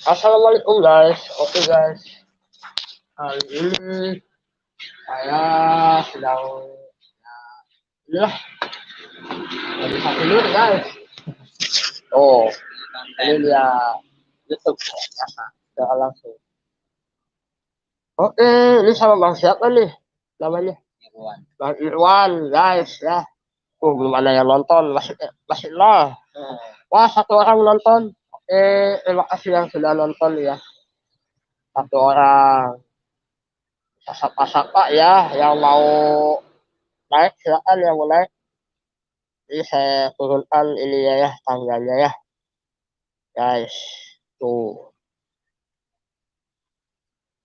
Assalamualaikum guys. Oke guys, hari ini saya sedang inilah lagi tidur guys. Oh, ini dia YouTube biasa, udah langsung. Oke, ini sama Bang siapa nih namanya? Bang Irwan guys ya. Belum ada yang nonton, masih lah. Wah, satu orang nonton. Terima kasih yang sudah nonton ya. Satu orang. Sapa-sapa ya yang mau naik silakan yang mau naik. Jadi saya turunkan ini ya tangganya ya guys tuh.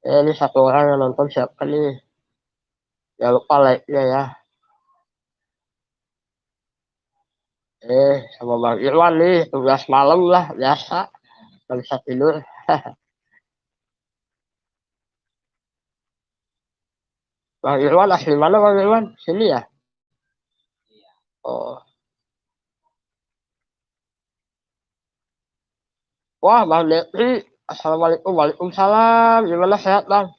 Ini satu orang yang nonton siapa nih, jangan lupa like nya ya. Sama Bang Irwan nih tugas malam lah biasa, nggak bisa tidur. Bang Irwan asli mana Bang Irwan? Sini ya? Oh. Wah, Bang Depri. Assalamualaikum. Waalaikumsalam. Gimana sehat, Bang?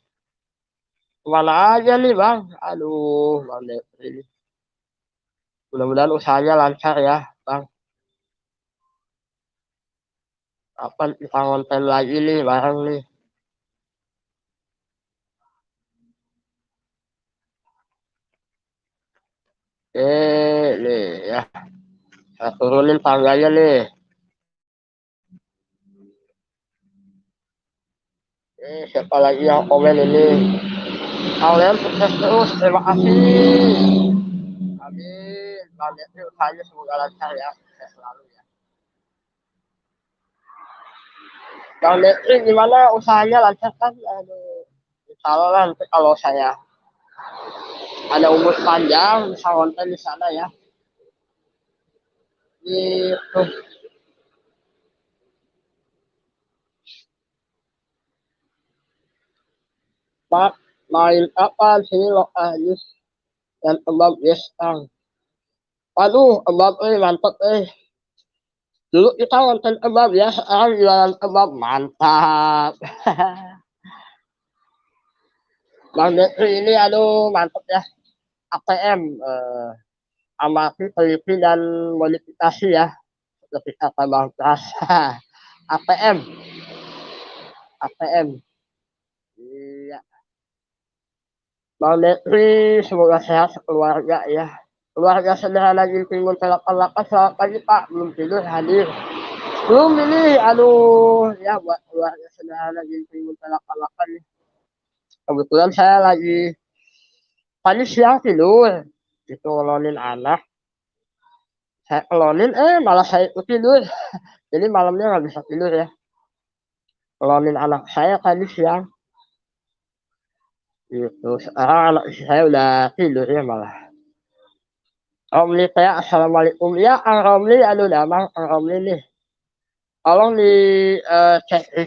Kemana aja nih, Bang? Aduh, Bang Depri. Mudah-mudahan usahanya lancar ya, Bang. Kapan kita konten lagi nih, bareng nih. Nih ya. Saya turunin tangganya nih. Siapa lagi yang komen ini? Kalian sukses terus, terima kasih. Amin. Bang Depri usahanya semoga lancar ya. Sukses selalu ya. Bang Depri gimana usahanya lancar kan? Aduh. Insya Allah nanti kalau saya ada umur panjang bisa konten di sana ya. Gitu. Pak, main apa sini lo Ayus dan Mbak Yesang. Waduh, Mbak mantap Dulu kita nonton kebab ya, sekarang jualan kebab mantap. Bang Detri ini aduh mantap ya. ATM amati, teliti dan modifikasi ya. Lebih kata Bang Pras. ATM, ATM. Iya. Bang Detri semoga sehat sekeluarga ya. Keluarga sederhana Gintingun Telak-Telak, selamat pagi Pak, belum tidur hadir. Belum ini, aduh ya buat keluarga sederhana Gintingun Telak-Telak nih. Kebetulan saya lagi tadi siang tidur, itu ngelonin anak. Saya ngelonin, malah saya ikut tidur. Jadi malamnya nggak bisa tidur ya. Ngelonin anak saya tadi siang. Gitu. Sekarang anak saya udah tidur ya malah. Romli saya, assalamualaikum. Ya, Kang Romli, aduh damang Kang Romli nih. Tolong di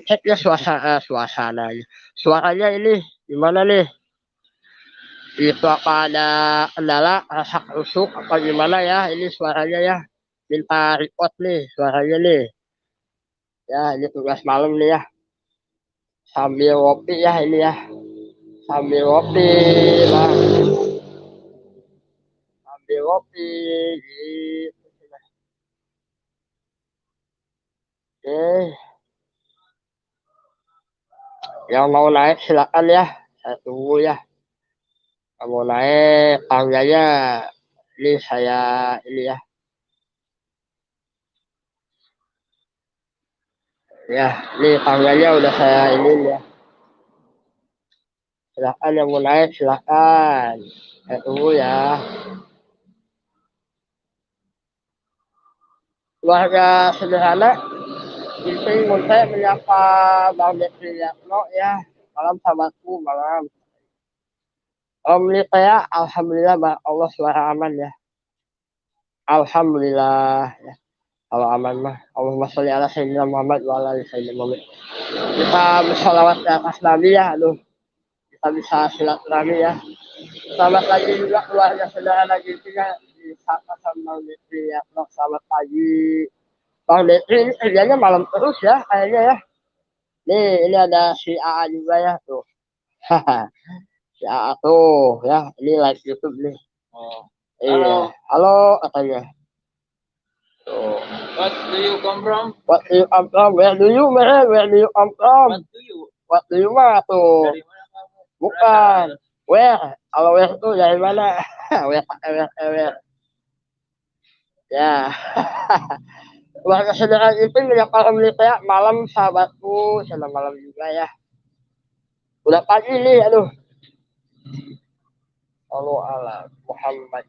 cek ya suasananya. Suaranya ini gimana nih? Itu apa ada kendala, rasa rusuk apa gimana ya? Ini suaranya ya. Minta report nih suaranya nih. Ya, ini tugas malam nih ya. Sambil ngopi ya ini ya. Sambil ngopi lah. Sambil ngopi gitu. Oke, yang mau naik silakan ya. Saya tunggu ya. Yang mau naik tangganya ini saya ini ya. Ya, ini tangganya udah saya ini ya. Silakan yang mau naik silakan. Saya tunggu ya. Keluarga sederhana, Ginting saya menyapa Bang Detri Yatno ya. Malam sahabatku, malam. Om saya, alhamdulillah Allah suara aman ya. Alhamdulillah ya. Kalau aman mah, Allahumma sholli ala sayyidina Muhammad wa ala ali sayyidina Muhammad. Kita bersalawat ke atas Nabi ya, aduh. Kita bisa silaturahmi ya. Selamat pagi juga keluarga saudara lagi ya di Sapa sama Bang Detri ya. Selamat pagi. Bang Detri ini kerjanya malam terus ya kayaknya ya. Nih, ini ada si AA juga ya tuh. Si AA tuh ya, ini live YouTube nih. Oh. Iya, halo katanya. Tuh. What do you come from? What do you come from? Where do you man? Where do you come from? What do you? What do you mah tuh? Dari mana kamu? Bukan. Where? Kalau where tuh dari mana? Where. Ya. Keluarga saudara itu yang kalau ya malam sahabatku, sana malam juga ya. Udah pagi nih, aduh. Allah Allah Muhammad.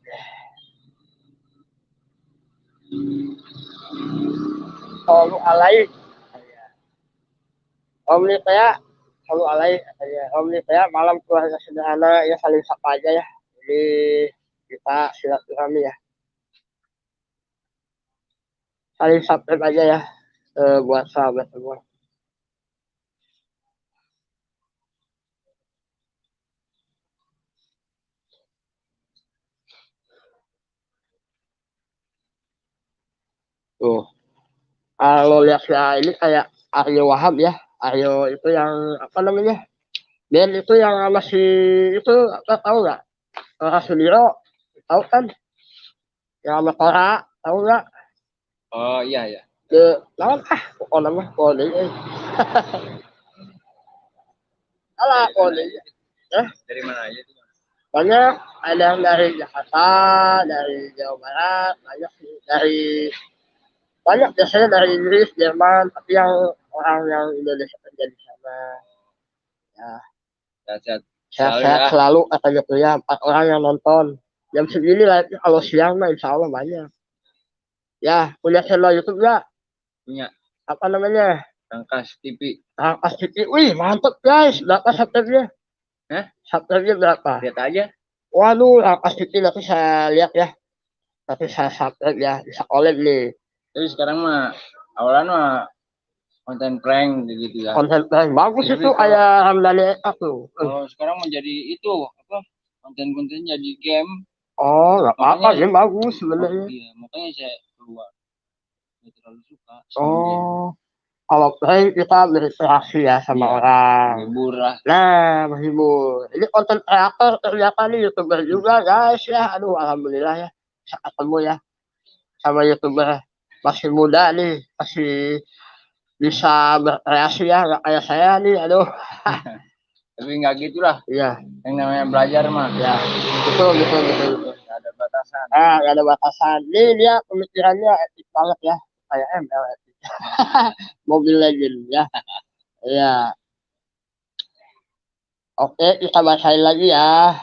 Allah alai. Om nih kayak Allah alai katanya. Om nih kayak malam keluarga sederhana ya saling sapa aja ya. Jadi kita silaturahmi ya. Saling subscribe aja ya buat sahabat semua. Tuh. Kalau lihat ya ini kayak Aryo Wahab ya. Aryo itu yang apa namanya? Ben itu yang masih itu apa tahu nggak? Rasuliro tahu kan? Yang sama Tora tahu nggak? Oh iya ya. Lawan pokoknya mah kode. Alah kode. Dari mana aja tuh? Banyak ada yang dari Jakarta, dari Jawa Barat, banyak sih dari banyak biasanya dari Inggris, Jerman, tapi yang orang yang Indonesia kerja di sana. Ya, Sehat-sehat. sehat selalu katanya tuh ya 4 orang yang nonton. Jam segini lah kalau siang mah insya Allah banyak. Ya, punya channel YouTube nggak? Punya. Apa namanya? Rangkas TV. Rangkas TV. Wih, mantep guys. Berapa subscribe-nya? Subscribe-nya berapa? Lihat aja. Waduh, Rangkas TV nanti saya lihat ya. Tapi saya subscribe ya. Bisa collab nih. Tapi sekarang mah awalan mah konten prank gitu ya. Konten prank bagus jadi itu kayak Hamdani aku. Kalau sekarang menjadi itu apa? Konten-konten jadi game. Oh, nggak apa-apa, game bagus sebenarnya. Iya, makanya saya keluar. Nggak terlalu suka. Oh, kalau prank kita berinteraksi ya sama orang. Menghibur lah. Nah, menghibur. Ini konten kreator ternyata nih YouTuber juga guys ya. Aduh, alhamdulillah ya. Bisa ketemu ya sama YouTuber masih muda nih, masih bisa berkreasi ya, nggak kayak saya nih, aduh. Tapi nggak gitulah. Iya. Yang namanya belajar mah. Ya, betul. Nggak ada batasan. Nggak ada batasan. Nih dia pemikirannya etik banget ya, kayak ML etik. Mobile Legend ya. Iya. Oke, kita bahasain lagi ya.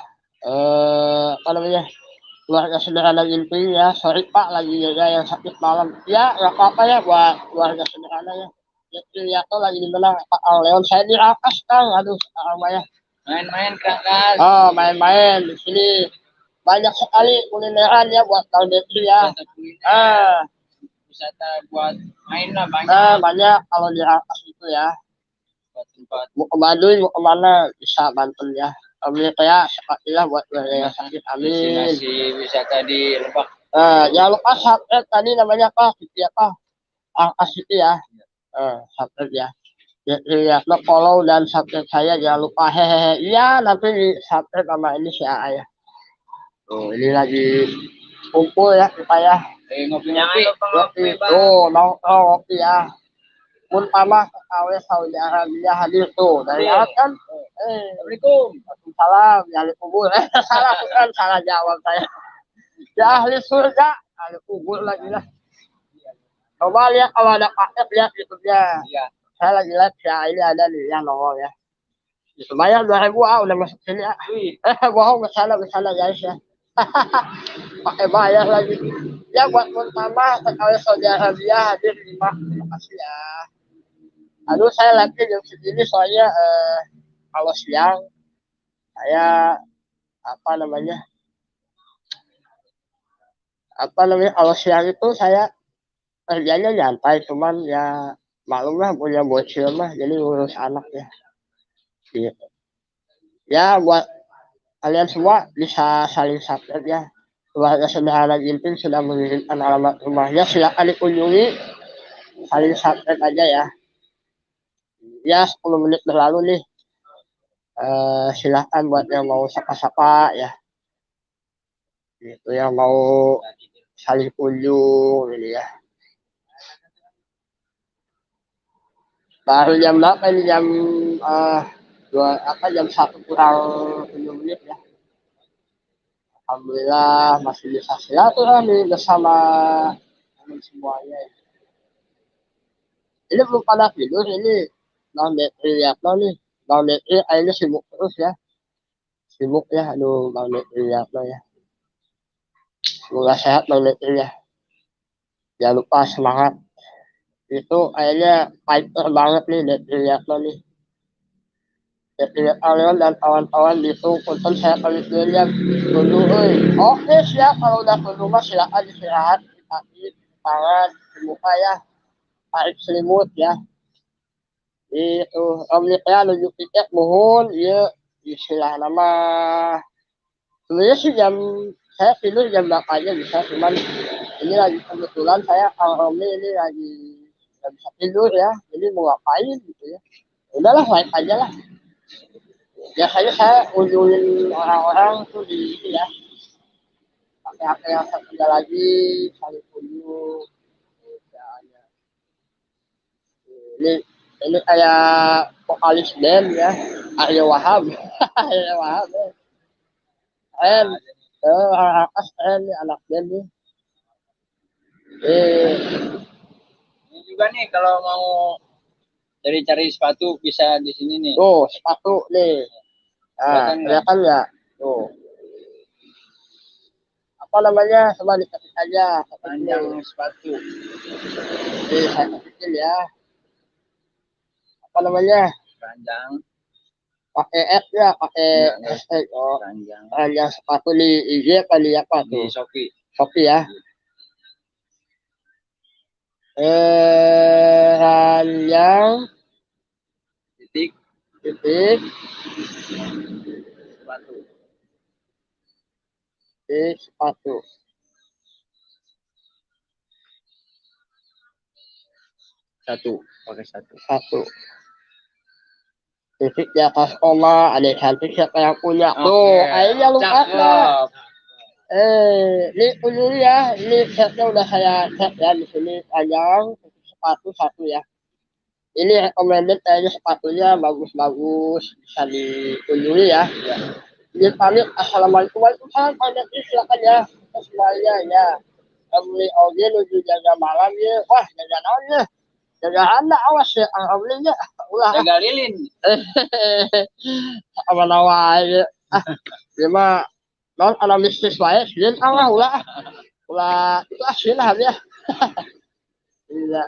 Apa namanya? Keluarga sederhana inti ya. Sorry Pak lagi juga yang sakit malam. Ya, nggak apa-apa ya buat keluarga sederhana ya. Ya tuh lagi di mana Pak Leon, saya di Rangkas Kang. Aduh, sekarang ya. Main-main Rangkas. Oh, main-main di sini. Banyak sekali kulineran ya buat Kang Detri ya. Wisata buat main lah banyak. Banyak kalau di Rangkas itu ya. Tempat. Mau ke Baduy, mau kemana bisa Banten ya. Amin ya, sepertinya buat yang sakit. Amin. Destinasi wisata di Lebak. Jangan lupa subscribe tadi namanya apa? Apa? Rangkas itu ya. Subscribe ya. Ya, follow dan subscribe saya jangan lupa. Hehehe. Iya, nanti di subscribe sama ini si AA ya. Tuh, ini lagi kumpul ya kita ya. Ngopi. Tuh, nongkrong ngopi ya. Pun pamah KW Saudi Arabia hadir tuh dari Arab kan. Assalamualaikum. Waalaikumsalam. Ya ahli kubur. Salah jawab saya. Ya ahli surga. Ahli kubur lagi lah. Coba lihat kalau ada paket lihat YouTube-nya. Iya. Saya lagi lihat ya ini ada nih yang nongol ya. Bayar 2.000 udah masuk sini ya. Bohong kesana guys ya. Pakai bayar lagi. Ya buat pun tambah kalau Saudi Arabia hadir 5. Terima kasih ya. Aduh saya lagi jam segini soalnya kalau siang saya apa namanya kalau siang itu saya kerjanya nyantai cuman ya maklum lah punya bocil mah jadi ngurus anak ya gitu. Ya buat kalian semua bisa saling subscribe ya. Keluarga sederhana Ginting sudah mengirimkan alamat rumahnya, silakan dikunjungi, saling subscribe aja ya. Ya 10 menit berlalu nih. Silahkan buat yang mau sapa-sapa ya. Itu yang mau saling kunjung ini ya. Baru jam berapa ini jam jam 1 kurang 7 menit ya. Alhamdulillah masih bisa silaturahmi bersama teman semuanya. Ini belum pada tidur ini. Bang Detri lihat nih. Bang Detri kayaknya sibuk terus ya. Sibuk ya, aduh Bang Detri lihat ya. Semoga sehat Bang Detri ya. Jangan lupa semangat. Itu kayaknya fighter banget nih Detri lihat nih. Detri Alion dan kawan-kawan di punten saya kali lihat dulu. Oke siap, kalau udah ke rumah silakan istirahat. Kaki, tangan, di muka ya. Tarik selimut ya. Itu omniknya nunjuk tiket mohon ya istilah nama sebenarnya sih saya tidur jam berapa aja bisa cuman ini lagi kebetulan saya kalau Omni ini lagi nggak bisa tidur ya jadi mau ngapain gitu ya udahlah live aja lah biasanya saya kunjungin orang-orang tuh di ini ya pakai HP yang satu lagi saling kunjung ya, ini ini kayak vokalis band ya Aryo Wahab Aryo Wahab ya. Keren Akas keren nih anak band nih Ini juga nih kalau mau cari-cari sepatu bisa di sini nih. tuh sepatu nih nah kelihatan ya tuh apa namanya coba diketik aja Panjang sepatu di saya ketikin ya apa namanya panjang pakai F ya pakai hashtag oh panjang sepatu di IG kali apa di tuh Shopee. Shopee ya ranjang titik sepatu sepatu satu pakai satu titik di atas koma ada cantik siapa yang punya tuh akhirnya lupa lah ini dulu ya ini setnya udah saya set ya di sini panjang sepatu satu ya ini recommended kayaknya sepatunya bagus-bagus bisa dikunjungi ya ini pamit assalamualaikum waalaikumsalam Pak Detri silakan ya kita semuanya ya beli oge menuju jaga malam ya wah jaga naon ya jaga anak awas ya alhamdulillah ulah jaga lilin apa nawa aja dia mah non analisis baik sih Allah ulah itu asli lah ya iya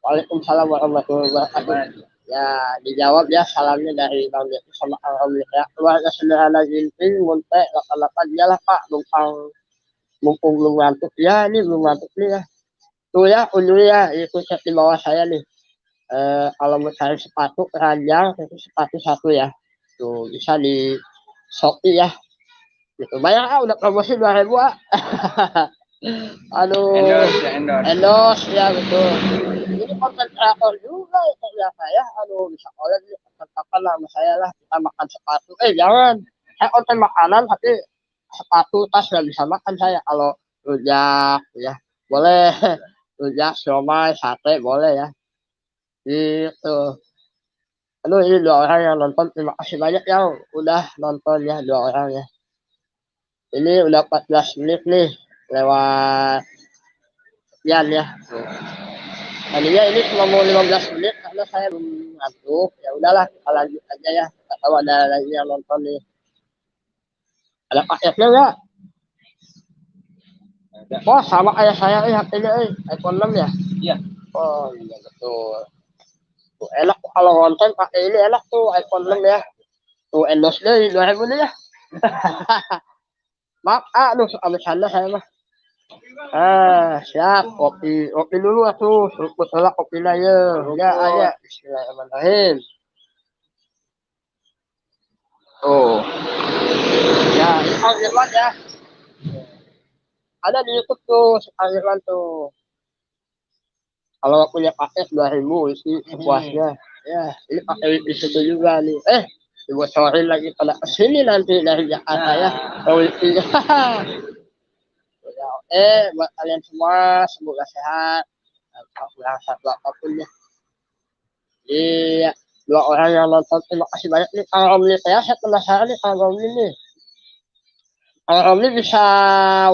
Waalaikumsalam warahmatullahi wabarakatuh ya dijawab ya salamnya dari Bang Detri sama alhamdulillah keluarga sederhana Ginting munte lapan ya lah Pak mumpung belum ngantuk ya ini belum ngantuk nih ya tuh ya unjuk ya itu chat di bawah saya nih kalau mau cari sepatu ranjang itu sepatu satu ya tuh bisa di Shopee ya gitu banyak udah promosi 2.000 aduh endorse ya betul ini konten kreator juga ya ternyata ya aduh bisa oleh kapan lah sama saya lah kita makan sepatu jangan saya konten makanan tapi sepatu tas nggak bisa makan saya kalau rujak ya boleh rujak siomay sate boleh ya gitu aduh ini 2 orang yang nonton terima kasih banyak yang udah nonton ya 2 orang ya ini udah 14 menit nih lewat sekian ya tadinya ini cuma mau 15 menit karena saya belum ngantuk ya udahlah kita lanjut aja ya nggak tahu ada lagi yang nonton nih ada paketnya nggak oh sama kayak saya HP-nya iPhone 6 ya iya oh iya betul tuh enak kalau konten pakai ini enak tuh iPhone 6 ya tuh endorse deh 2.000 nih ya maaf aduh suka bercanda saya mah siap kopi dulu atuh seruput heula kopina ye ya aya bismillahirrahmanirrahim tuh ya Kang Irwan ya ada di YouTube tuh Kang Irwan tuh Kalau nggak punya paket 2.000 isi puasnya. Ya, ini pakai di situ juga nih. Dibocorin lagi pada kesini nanti dari Jakarta ya. Wifi. Ya, buat kalian semua semoga sehat. Kurang satu apapun ya. Iya, dua orang yang nonton terima kasih banyak nih. Kang Romli saya penasaran nih Kang Romli nih. Kang Romli bisa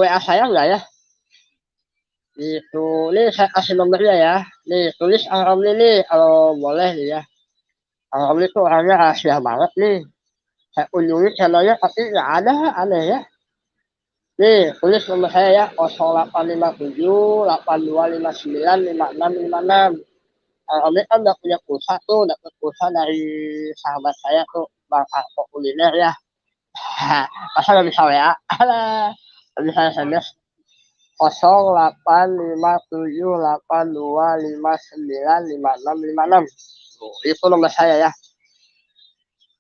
WA saya nggak ya? Itu nih saya kasih nomornya ya. Nih tulis Kang Romli nih kalau boleh nih ya. Kang Romli tuh orangnya rahasia banget nih. Saya kunjungi channelnya tapi nggak ada aneh ya. Nih tulis nomor saya ya 0857 8259 5656. Kami kan udah punya pulsa tuh, dapat pulsa dari sahabat saya tuh, Bang Arko Kuliner ya. Masa nggak bisa WA? Alah, nggak bisa SMS. 085782595656. Itu nomor saya ya.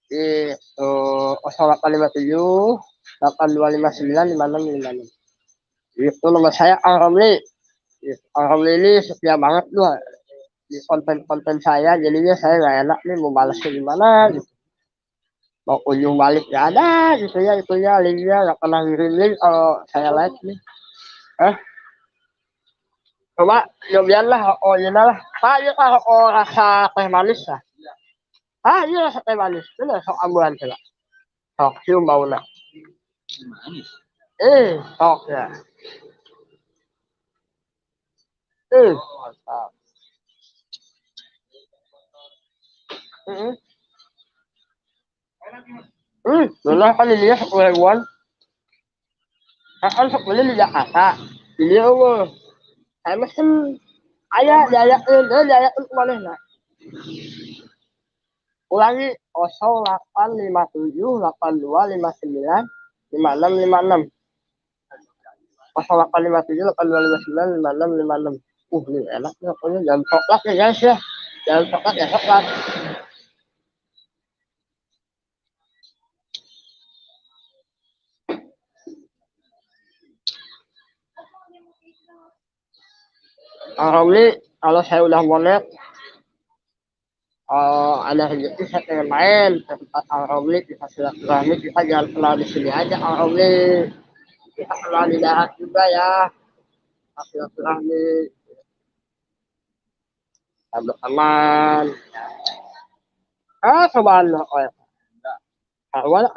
Di 0857 82595656. Itu nomor saya Kang Romli. Kang Romli ini setia banget tuh di konten-konten saya, jadinya saya nggak enak nih mau balasnya gimana gitu. Mau ujung balik nggak ada gitu ya, itunya linknya nggak pernah ngirim link kalau saya like nih. Coba nyobain lah, oh iya lah. Pak, iya lah, oh rasa teh manis lah. Iya rasa teh manis. Ini sok ambulan coba. Sok cium baunya. Manis. Sok ya. Mantap. Belah kan ini ya 10.000-an. Kan sok beli di Jakarta. Ini Allah. Saya mesen ayah diayakin kemana nak? Ulangi 085782595656. 085782595656. Ini enak nih pokoknya jangan coklat ya guys ya. Jangan coklat ya coklat. Alhamdulillah kalau saya udah monet ada rezeki saya pengen main ke tempat Alhamdulillah kita silaturahmi kita jangan kenal di sini aja Alhamdulillah kita kenal di darat juga ya silaturahmi kita berteman cobaan loh kawan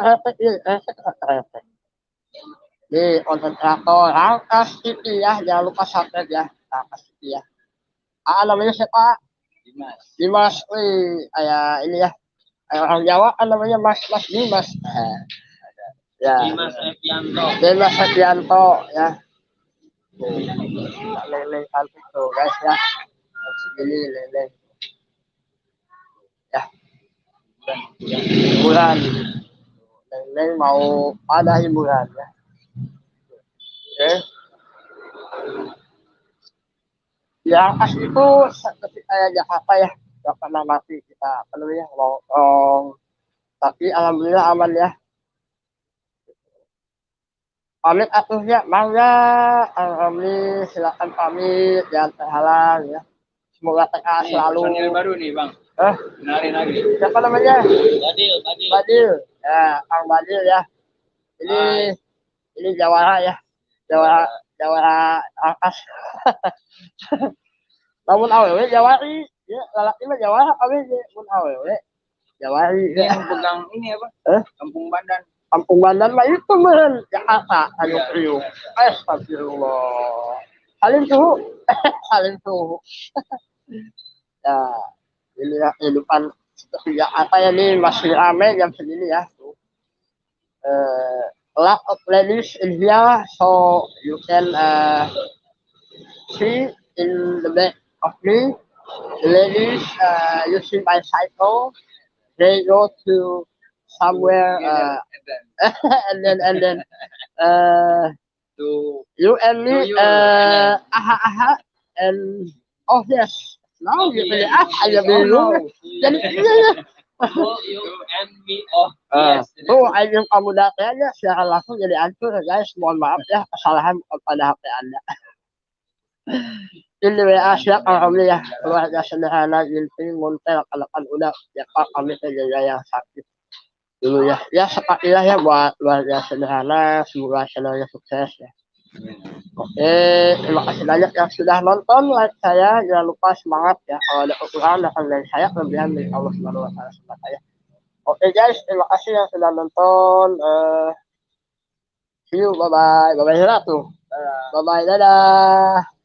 di konten kreator Rangkas TV ya jangan lupa subscribe ya Rangkas TV ya namanya siapa Dimas ini ya orang Jawa kan namanya Mas Dimas ya Dimas Septianto ya lele cantik tuh guys ya segini lele ya hiburan lele mau ada hiburan ya yang asli itu seperti kayak Jakarta ya gak pernah mati kita namanya nongkrong tapi alhamdulillah aman ya pamit atuhnya mangga alhamdulillah silakan pamit jangan terhalang ya semoga TA selalu personil baru nih bang kenalin lagi siapa namanya Badil ya Kang Badil ya ini Jawara ya Jawara Angkas namun awewe Jawari ya lalaki mah Jawara awewe mun awewe Jawari yang pegang ini apa Kampung Bandan mah itu meren Jakarta Tanjung Priok. Astagfirullah. Saling suhu. Ya, inilah kehidupan seperti Jakarta ya nih masih ramai jam segini ya. Lot of ladies in here, so you can see in the back of me. The ladies using bicycle, they go to somewhere and then you and me and oh yes now you really aja bingung jadi you and me yes tuh aja kamu datanya secara langsung jadi hancur guys mohon maaf ya kesalahan pada HP Anda اللي بالأشياء العمرية الواحد يصلها لازم في منطقة الأولى يقع مثل يا sakit dulu ya ya sekalilah ya buat ya sederhana semoga channelnya sukses ya. Oke, terima kasih banyak yang sudah nonton. Like saya, jangan lupa semangat ya. Kalau ada kekurangan datang dari saya, kelebihan dari Allah Subhanahu wa taala sama saya. Oke guys, terima kasih yang sudah nonton. See you, bye bye. Bye bye tuh. Bye bye, dadah.